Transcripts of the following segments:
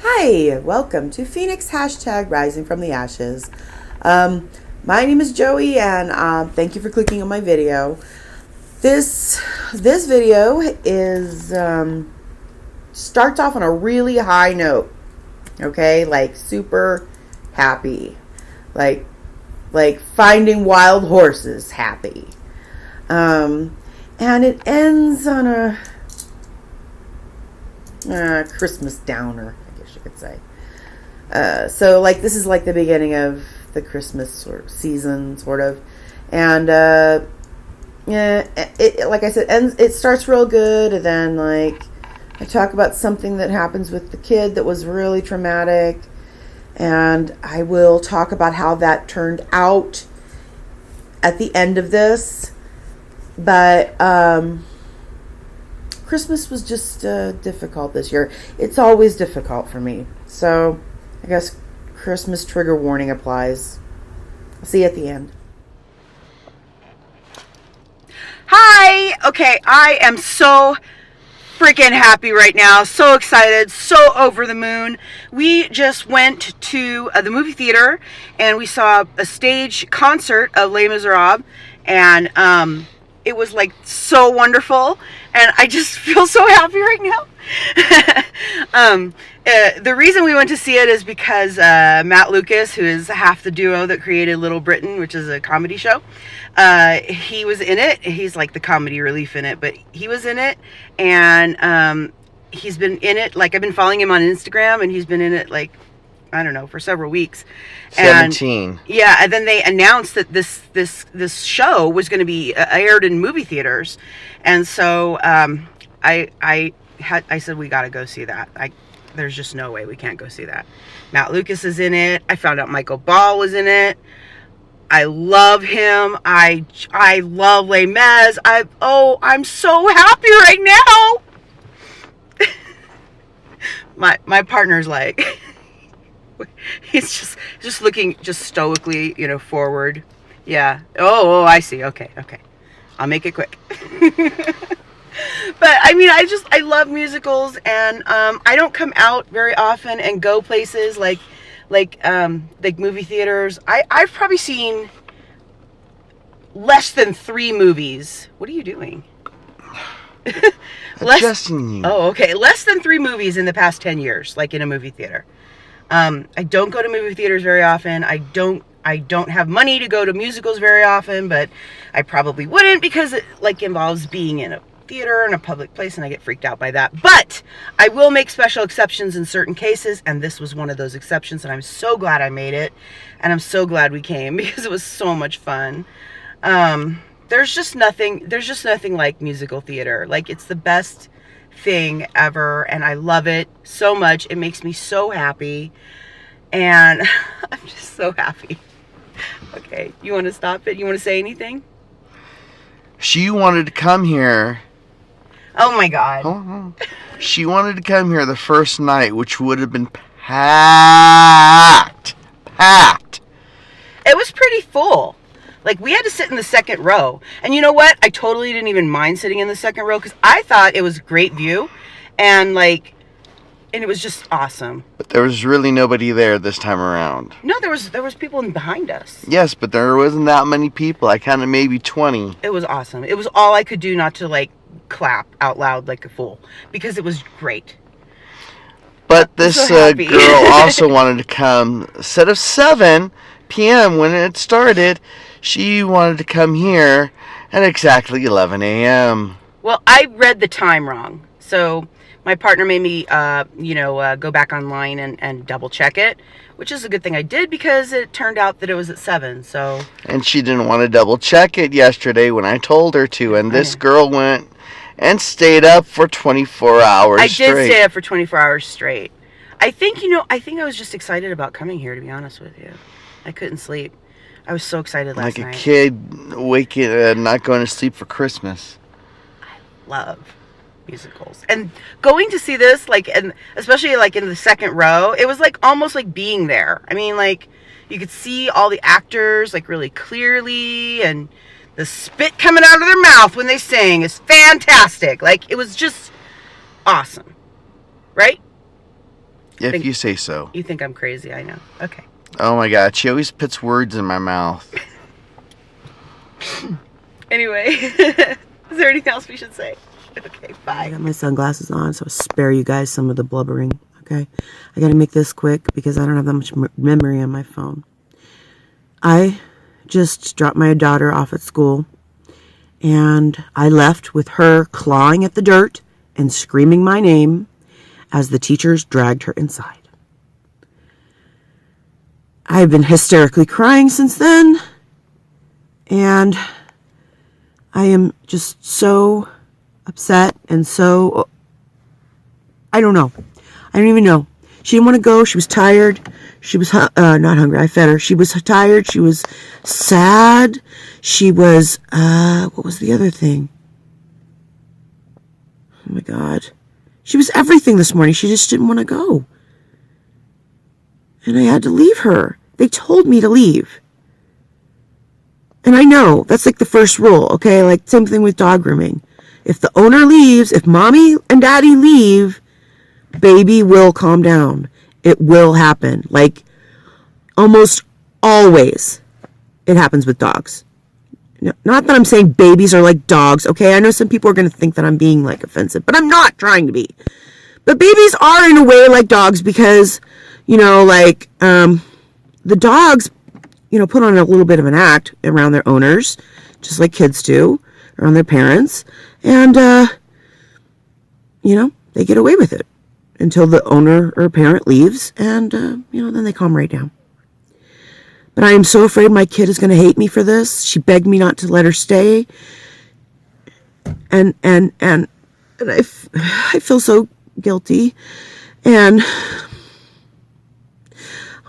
Hi, welcome to Phoenix #Rising from the Ashes. My name is Joey, and thank you for clicking on my video. This video is starts off on a really high note. Okay, like super happy, like finding wild horses happy, and it ends on a Christmas downer, I guess you could say. So like this is like the beginning of the Christmas sort of season, sort of, and yeah, it like I said, it starts real good, and then like I talk about something that happens with the kid that was really traumatic, and I will talk about how that turned out at the end of this, but Christmas was just difficult this year. It's always difficult for me. So I guess Christmas trigger warning applies. I'll see you at the end. Hi! Okay, I am so freaking happy right now. So excited. So over the moon. We just went to the movie theater and we saw a stage concert of Les Miserables, and it was like so wonderful, and I just feel so happy right now. The reason we went to see it is because Matt Lucas, who is half the duo that created Little Britain, which is a comedy show, he was in it. He's like the comedy relief in it, but he was in it, and he's been in it, like I've been following him on Instagram, and he's been in it like, I don't know, for several weeks. 17. Yeah, and then they announced that this show was going to be aired in movie theaters, and so I said we got to go see that. There's just no way we can't go see that. Matt Lucas is in it. I found out Michael Ball was in it. I love him. I love Les Mis. I'm so happy right now. my partner's like. He's just looking just stoically, forward. Yeah. Oh, I see. Okay. I'll make it quick. But I mean, I love musicals, and I don't come out very often and go places like movie theaters. I've probably seen less than 3 movies. What are you doing? Adjusting you. Oh, okay. Less than 3 movies in the past 10 years, like in a movie theater. I don't go to movie theaters very often. I don't have money to go to musicals very often, but I probably wouldn't, because it like involves being in a theater in a public place, and I get freaked out by that. But I will make special exceptions in certain cases, and this was one of those exceptions, and I'm so glad I made it, and I'm so glad we came because it was so much fun. There's just nothing like musical theater. Like, it's the best thing ever, and I love it so much. It makes me so happy, and I'm just so happy. Okay, you want to stop it? You want to say anything? She wanted to come here. Oh my God. She wanted to come here the first night, which would have been packed. It was pretty full. Like, we had to sit in the second row. And you know what? I totally didn't even mind sitting in the second row, because I thought it was a great view. And it was just awesome. But there was really nobody there this time around. No, there was people behind us. Yes, but there wasn't that many people. I counted maybe 20. It was awesome. It was all I could do not to, clap out loud like a fool, because it was great. But this so girl also wanted to come. Instead of 7 p.m. when it started, she wanted to come here at exactly 11 a.m. Well, I read the time wrong. So my partner made me, go back online and double check it, which is a good thing I did, because it turned out that it was at 7. So. And she didn't want to double check it yesterday when I told her to. And this girl went and stayed up for 24 hours straight. I did stay up for 24 hours straight. I think I was just excited about coming here, to be honest with you. I couldn't sleep. I was so excited last night. Like a kid waking, not going to sleep for Christmas. I love musicals, and going to see this, and especially in the second row, it was almost like being there. I mean, you could see all the actors really clearly, and the spit coming out of their mouth when they sing is fantastic. It was just awesome, right? If you say so. You think I'm crazy, I know. Okay. Oh my God, she always puts words in my mouth. Anyway, is there anything else we should say? Okay, bye. I got my sunglasses on, so I'll spare you guys some of the blubbering, okay? I gotta make this quick because I don't have that much memory on my phone. I just dropped my daughter off at school, and I left with her clawing at the dirt and screaming my name as the teachers dragged her inside. I've been hysterically crying since then, and I am just so upset and so, I don't know. I don't even know. She didn't want to go. She was tired. She was not hungry. I fed her. She was tired. She was sad. She was, what was the other thing? Oh my God. She was everything this morning. She just didn't want to go. And I had to leave her. They told me to leave. And I know, that's like the first rule, okay? Like, same thing with dog grooming. If the owner leaves, if mommy and daddy leave, baby will calm down. It will happen. Like, almost always, it happens with dogs. Not that I'm saying babies are like dogs, okay? I know some people are going to think that I'm being, like, offensive, but I'm not trying to be. But babies are, in a way, like dogs because, you know, like, the dogs, you know, put on a little bit of an act around their owners, just like kids do, around their parents. And, you know, they get away with it until the owner or parent leaves, and, you know, then they calm right down. But I am so afraid my kid is going to hate me for this. She begged me not to let her stay. And I feel so guilty. And,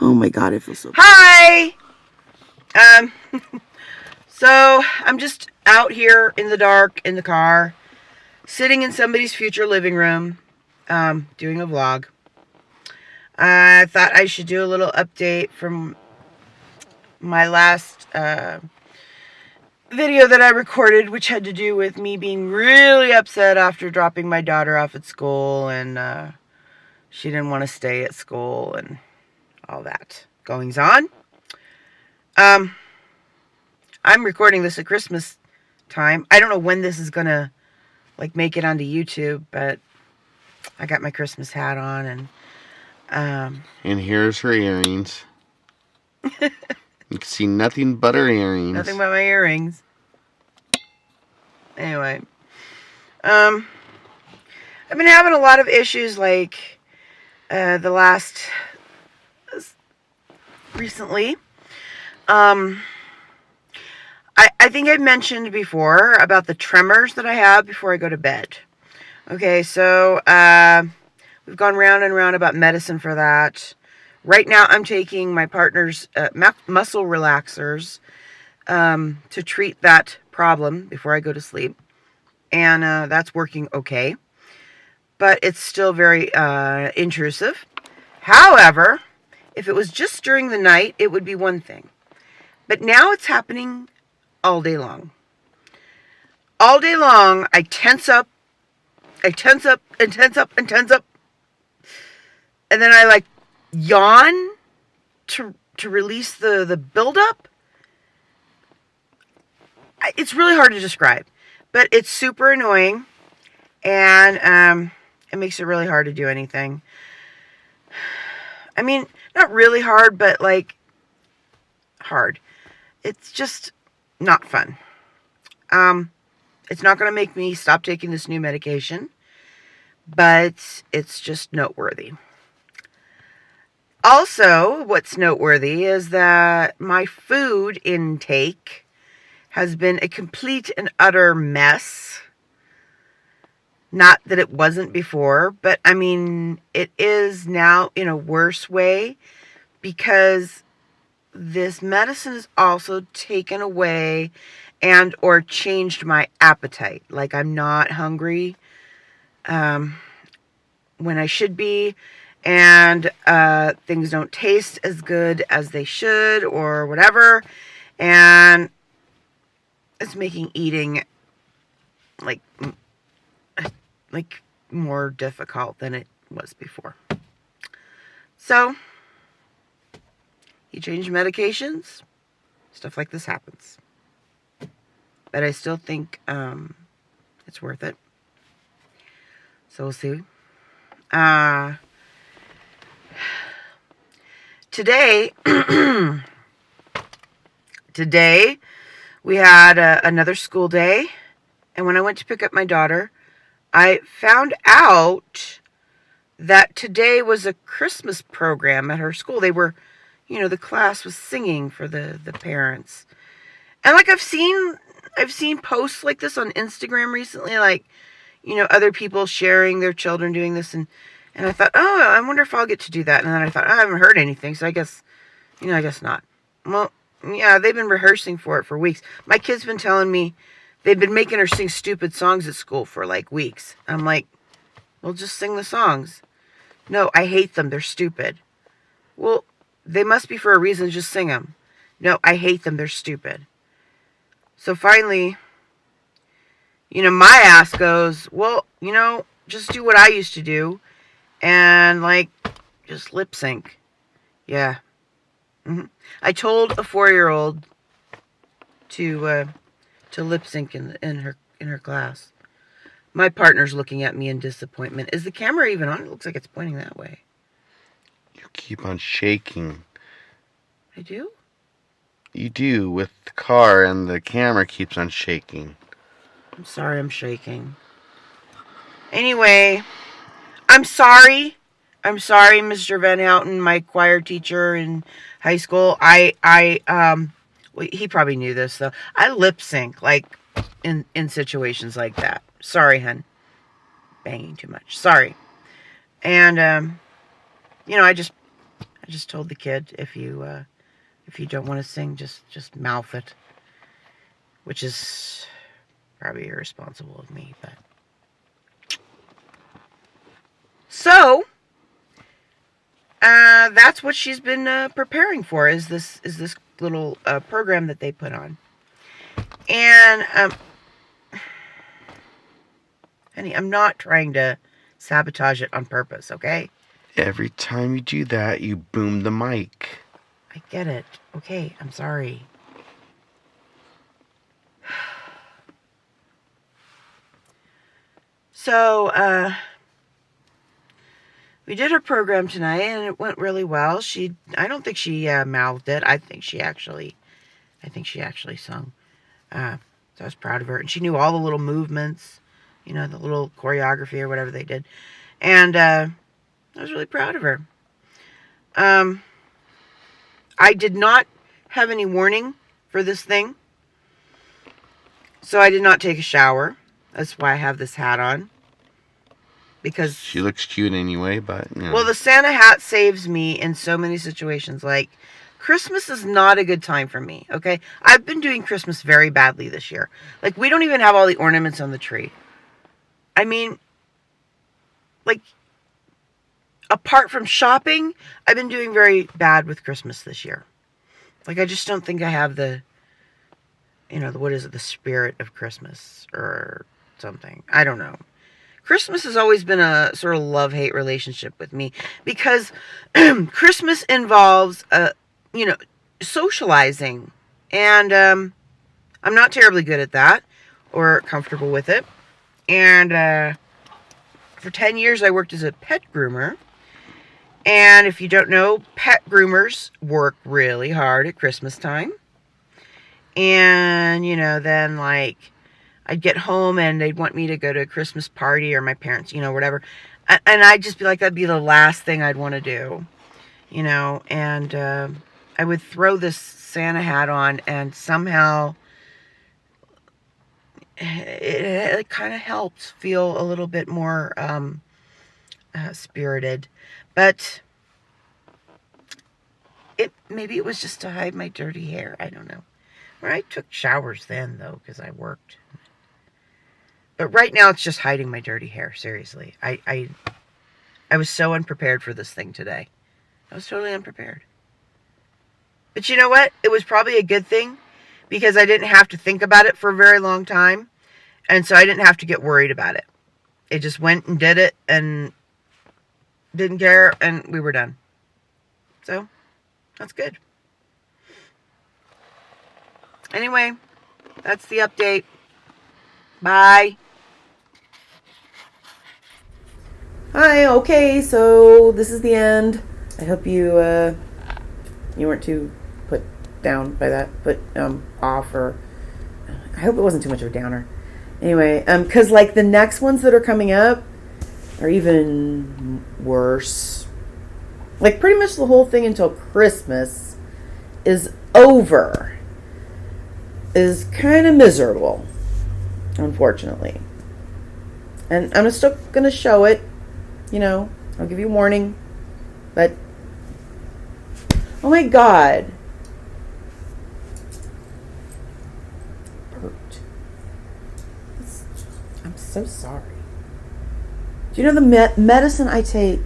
oh my God, I feel so... Hi! So, I'm just out here in the dark, in the car, sitting in somebody's future living room, doing a vlog. I thought I should do a little update from my last video that I recorded, which had to do with me being really upset after dropping my daughter off at school, and she didn't want to stay at school, and all that goings on. I'm recording this at Christmas time. I don't know when this is gonna, like, make it onto YouTube, but I got my Christmas hat on, and And here's her earrings. You can see nothing but her earrings. nothing but my earrings. Anyway, I've been having a lot of issues, like, recently. I think I've mentioned before about the tremors that I have before I go to bed. Okay, so, we've gone round and round about medicine for that. Right now, I'm taking my partner's muscle relaxers to treat that problem before I go to sleep. And that's working okay. But it's still very intrusive. However, if it was just during the night, it would be one thing. But now it's happening all day long. All day long, I tense up. I tense up and tense up and tense up. And then I, like, yawn to release the buildup. It's really hard to describe. But it's super annoying. And it makes it really hard to do anything. I mean, not really hard, but, like, hard. It's just not fun. It's not going to make me stop taking this new medication, but it's just noteworthy. Also, what's noteworthy is that my food intake has been a complete and utter mess. Not that it wasn't before, but I mean, it is now in a worse way because this medicine has also taken away and or changed my appetite. Like, I'm not hungry when I should be, and things don't taste as good as they should or whatever, and it's making eating like more difficult than it was before. So, you change medications, stuff like this happens. But I still think it's worth it. So we'll see. Today, today we had another school day. And when I went to pick up my daughter, I found out that today was a Christmas program at her school. They were, the class was singing for the parents. And like I've seen posts like this on Instagram recently, like, other people sharing their children doing this, and I thought, oh, I wonder if I'll get to do that. And then I thought, I haven't heard anything, so I guess not. Well, yeah, they've been rehearsing for it for weeks. My kid's been telling me they've been making her sing stupid songs at school for like weeks. I'm like, well, just sing the songs. No, I hate them. They're stupid. Well, they must be for a reason. Just sing them. No, I hate them. They're stupid. So finally, my ass goes, well, just do what I used to do and like just lip sync. Yeah. I told a 4-year-old to lip sync in her class. My partner's looking at me in disappointment. Is the camera even on? It looks like it's pointing that way. You keep on shaking. I do? You do, with the car, and the camera keeps on shaking. I'm sorry I'm shaking. Anyway, I'm sorry. I'm sorry, Mr. Van Houten, my choir teacher in high school. Well, he probably knew this, though. I lip sync, like, in situations like that. Sorry, hun. Banging too much. Sorry. And, I just told the kid, if you don't want to sing, just mouth it. Which is probably irresponsible of me, but. So, that's what she's been preparing for, is this little program that they put on. And, honey, I'm not trying to sabotage it on purpose, okay? Every time you do that, you boom the mic. I get it. Okay, I'm sorry. So, we did her program tonight, and it went really well. I don't think she mouthed it. I think she actually sung. So I was proud of her. And she knew all the little movements, the little choreography or whatever they did. And I was really proud of her. I did not have any warning for this thing. So I did not take a shower. That's why I have this hat on. Because she looks cute anyway, but well, the Santa hat saves me in so many situations. Like, Christmas is not a good time for me, okay? I've been doing Christmas very badly this year. Like, we don't even have all the ornaments on the tree. I mean, like, apart from shopping, I've been doing very bad with Christmas this year. Like, I just don't think I have the spirit of Christmas or something. I don't know. Christmas has always been a sort of love-hate relationship with me, because Christmas involves, socializing. And I'm not terribly good at that or comfortable with it. And for 10 years, I worked as a pet groomer. And if you don't know, pet groomers work really hard at Christmas time. And, then, like, I'd get home and they'd want me to go to a Christmas party, or my parents, whatever. And I'd just be like, that'd be the last thing I'd want to do, And I would throw this Santa hat on, and somehow it kind of helped feel a little bit more spirited. But maybe it was just to hide my dirty hair. I don't know. Or I took showers then, though, because I worked. But right now, it's just hiding my dirty hair. Seriously. I was so unprepared for this thing today. I was totally unprepared. But you know what? It was probably a good thing, because I didn't have to think about it for a very long time. And so I didn't have to get worried about it. It just went and did it and didn't care, and we were done. So that's good. Anyway, that's the update. Bye. Hi, okay, so this is the end. I hope you you weren't too put down by that, put off, or I hope it wasn't too much of a downer. Anyway, because like the next ones that are coming up are even worse. Like pretty much the whole thing until Christmas is over is kind of miserable, unfortunately. And I'm still gonna show it. You know, I'll give you a warning. But, oh my God. Hurt. I'm so sorry. Do you know the medicine I take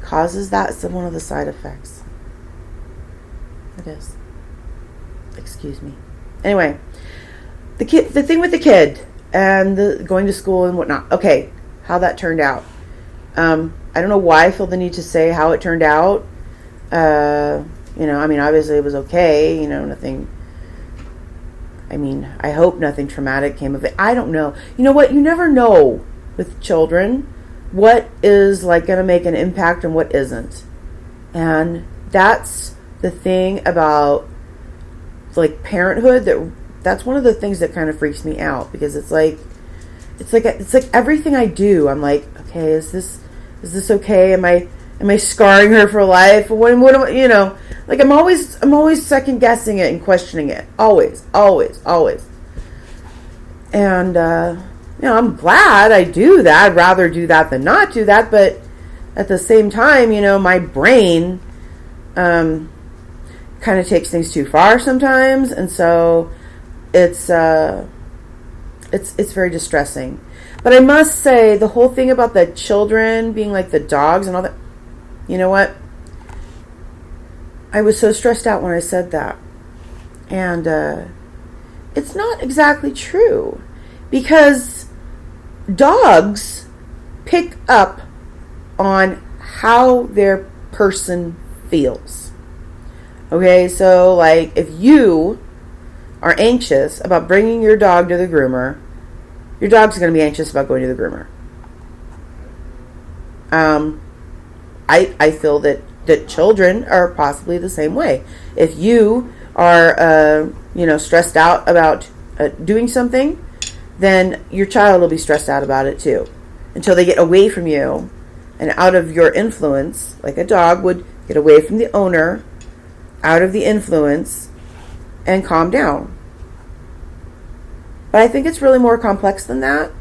causes that? It's one of the side effects. It is. Excuse me. Anyway, the thing with the kid and the going to school and whatnot. Okay, how that turned out. I don't know why I feel the need to say how it turned out. You know, I mean, obviously it was okay. You know, nothing. I mean, I hope nothing traumatic came of it. I don't know. You know what? You never know with children what is like going to make an impact and what isn't. And that's the thing about like parenthood. That's one of the things that kind of freaks me out, because it's like everything I do, I'm like, okay, is this okay? Am I scarring her for life? What am I, you know, like I'm always second guessing it and questioning it. Always. And you know, I'm glad I do that. I'd rather do that than not do that, but at the same time, you know, my brain kind of takes things too far sometimes, and so it's very distressing. But I must say, the whole thing about the children being like the dogs and all that, you know what? I was so stressed out when I said that. And it's not exactly true, because dogs pick up on how their person feels. Okay, so like if you are anxious about bringing your dog to the groomer, your dog's going to be anxious about going to the groomer. I feel that children are possibly the same way. If you are, you know, stressed out about doing something, then your child will be stressed out about it too, until they get away from you and out of your influence, like a dog would get away from the owner, out of the influence, and calm down. But I think it's really more complex than that,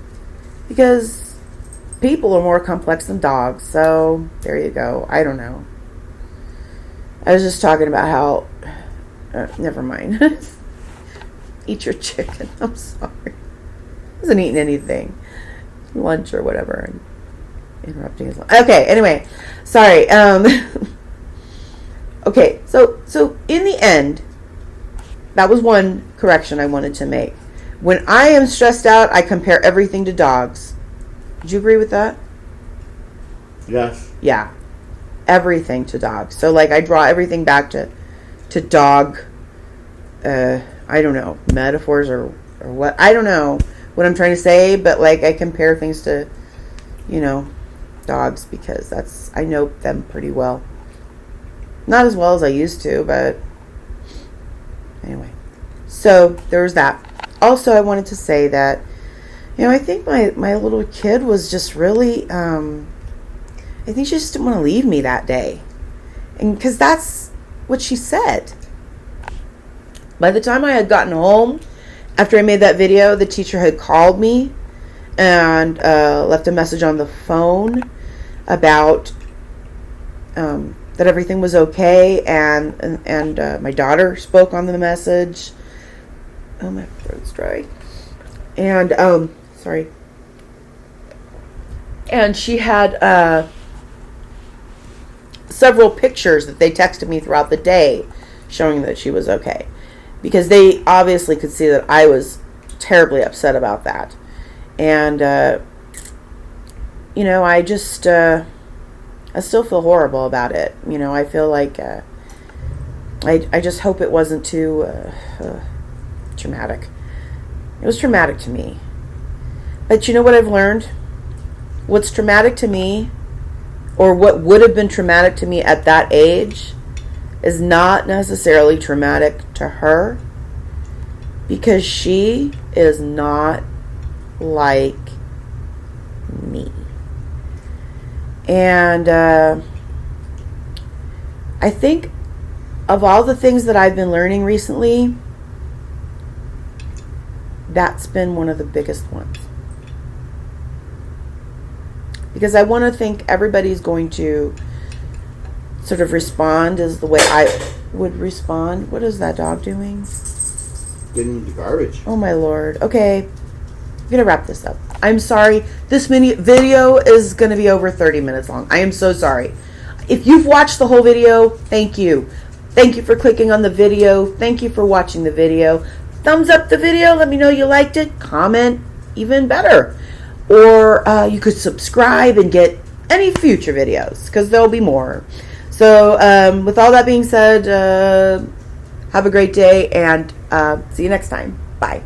because people are more complex than dogs. So there you go. I don't know. I was just talking about how never mind. Eat your chicken. I'm sorry. I wasn't eating anything. Lunch or whatever. And interrupting his lunch. Okay, anyway. Sorry. Okay, so in the end, that was one correction I wanted to make. When I am stressed out, I compare everything to dogs. Did you agree with that? Yes. Yeah. Everything to dogs. So, like, I draw everything back to dog, I don't know, metaphors or what. I don't know what I'm trying to say, but, like, I compare things to, you know, dogs, because I know them pretty well. Not as well as I used to, but anyway. So, there was that. Also, I wanted to say that, you know, I think my little kid was just really, I think she just didn't want to leave me that day. And because that's what she said. By the time I had gotten home, after I made that video, the teacher had called me and left a message on the phone about that everything was okay, and my daughter spoke on the message. Oh, my throat's dry. And, sorry. And she had several pictures that they texted me throughout the day showing that she was okay. Because they obviously could see that I was terribly upset about that. And, you know, I just, I still feel horrible about it. You know, I feel like I just hope it wasn't too traumatic. It was traumatic to me. But you know what I've learned? What's traumatic to me, or what would have been traumatic to me at that age, is not necessarily traumatic to her, because she is not like me. And I think of all the things that I've been learning recently, that's been one of the biggest ones. Because I want to think everybody's going to sort of respond as the way I would respond. What is that dog doing? Getting the garbage. Oh my Lord. Okay. I'm going to wrap this up. I'm sorry. This mini video is going to be over 30 minutes long. I am so sorry. If you've watched the whole video, thank you. Thank you for clicking on the video. Thank you for watching the video. Thumbs up the video. Let me know you liked it. Comment. Even better. Or you could subscribe and get any future videos, because there'll be more. So with all that being said, have a great day, and see you next time. Bye.